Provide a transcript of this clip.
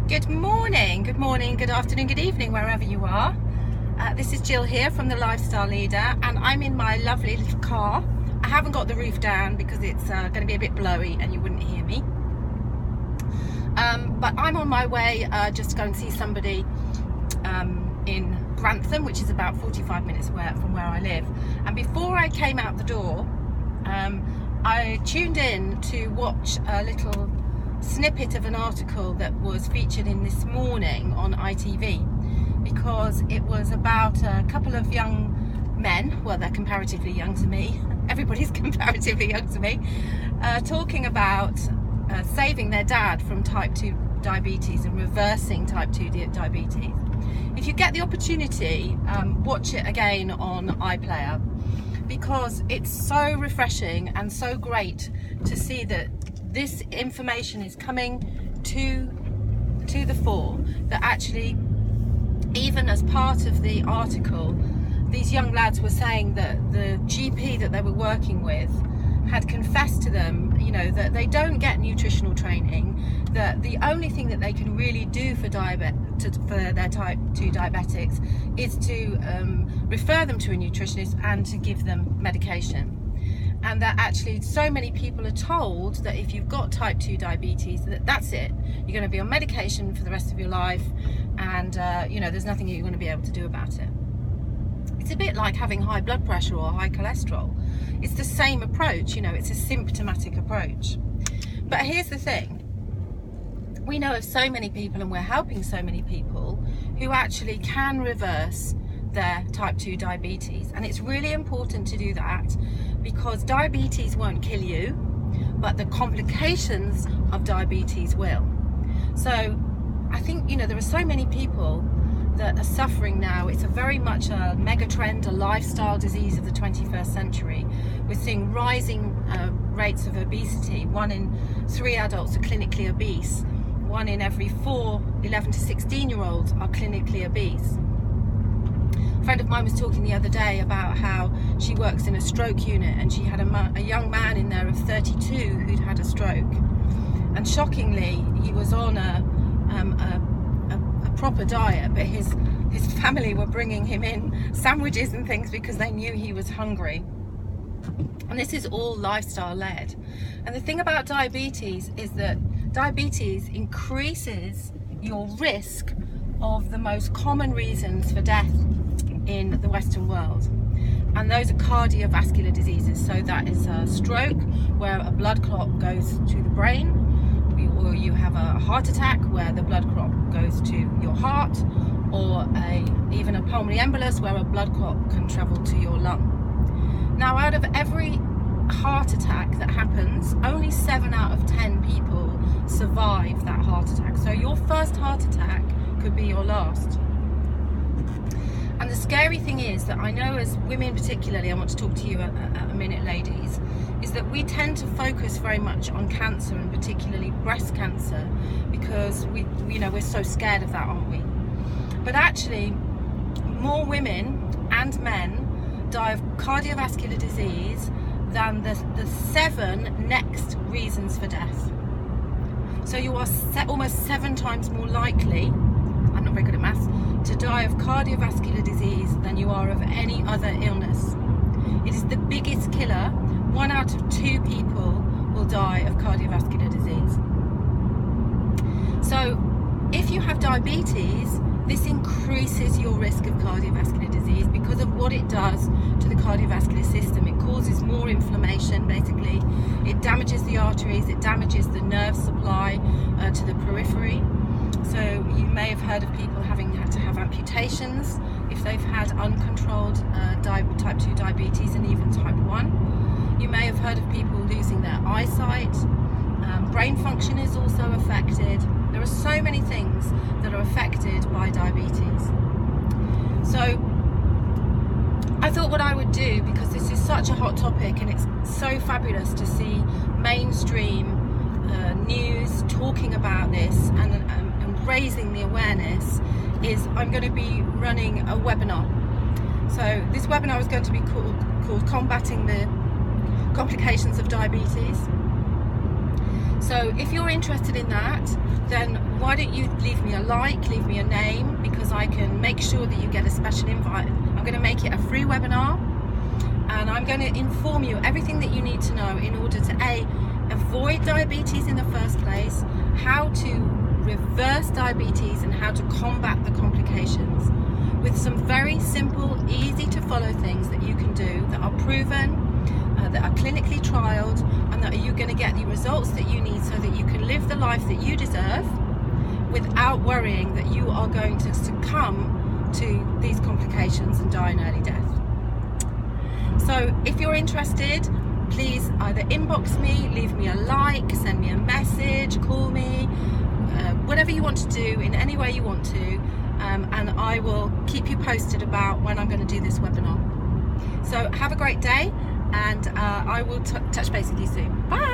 Good morning, good afternoon, good evening, wherever you are. This is Jill here from The Lifestyle Leader, and I'm in my lovely little car. I haven't got the roof down because it's going to be a bit blowy and you wouldn't hear me. But I'm on my way just to go and see somebody in Grantham, which is about 45 minutes from where I live. And before I came out the door, I tuned in to watch a little snippet of an article that was featured in This Morning on ITV, because it was about a couple of young men, well, they're comparatively young to me, everybody's comparatively young to me, talking about saving their dad from type 2 diabetes and reversing type 2 diabetes. If you get the opportunity, watch it again on iPlayer, because it's so refreshing and so great to see that this information is coming to the fore, that actually, even as part of the article, these young lads were saying that the GP that they were working with had confessed to them, you know, that they don't get nutritional training, that the only thing that they can really do for their type 2 diabetics is to refer them to a nutritionist and to give them medication. And that actually so many people are told that if you've got type 2 diabetes, that's it, you're going to be on medication for the rest of your life, and you know, there's nothing you're going to be able to do about it. It's a bit like having high blood pressure or high cholesterol. It's the same approach, you know, it's a symptomatic approach. But here's the thing, we know of so many people, and we're helping so many people who actually can reverse their type 2 diabetes, and it's really important to do that, because diabetes won't kill you, but the complications of diabetes will. So I think, you know, there are so many people that are suffering now. It's a very much a mega trend, a lifestyle disease of the 21st century. We're seeing rising rates of obesity. 1 in 3 adults are clinically obese. 1 in every 4 11 to 16 year olds are clinically obese. A friend of mine was talking the other day about how she works in a stroke unit, and she had a young man in there of 32 who'd had a stroke, and shockingly he was on a proper diet, but his family were bringing him in sandwiches and things because they knew he was hungry. And this is all lifestyle led. And the thing about diabetes is that diabetes increases your risk of the most common reasons for death in the Western world, and those are cardiovascular diseases. So that is a stroke, where a blood clot goes to the brain, or you have a heart attack where the blood clot goes to your heart, or even a pulmonary embolus where a blood clot can travel to your lung. Now, out of every heart attack that happens, only 7 out of 10 people survive that heart attack. So your first heart attack could be your last. And the scary thing is that I know, as women particularly, I want to talk to you a minute, ladies, is that we tend to focus very much on cancer, and particularly breast cancer, because we're so scared of that, aren't we? But actually, more women and men die of cardiovascular disease than the 7 next reasons for death. So you are almost 7 times more likely, I'm not very good at maths, to die of cardiovascular disease than you are of any other illness. It is the biggest killer. 1 out of 2 people will die of cardiovascular disease. So if you have diabetes, this increases your risk of cardiovascular disease because of what it does to the cardiovascular system. It causes more inflammation, basically. It damages the arteries, it damages the nerve supply to the periphery. So you may have heard of people having had to have amputations if they've had uncontrolled type 2 diabetes, and even type 1. You may have heard of people losing their eyesight. Brain function is also affected. There are so many things that are affected by diabetes. So I thought what I would do, because this is such a hot topic and it's so fabulous to see mainstream news talking about this and raising the awareness, is I'm going to be running a webinar. So this webinar is going to be called Combating the Complications of Diabetes. So if you're interested in that, then why don't you leave me a like, leave me a name, because I can make sure that you get a special invite. I'm going to make it a free webinar, and I'm going to inform you everything that you need to know in order to avoid diabetes in the first place, how to reverse diabetes, and how to combat the complications with some very simple, easy to follow things that you can do that are proven, that are clinically trialed, and that you're going to get the results that you need so that you can live the life that you deserve without worrying that you are going to succumb to these complications and die an early death. So if you're interested, please either inbox me, leave me a like, send me a message, call me, whatever you want to do, in any way you want to, and I will keep you posted about when I'm going to do this webinar. So have a great day, and I will touch base with you soon. Bye!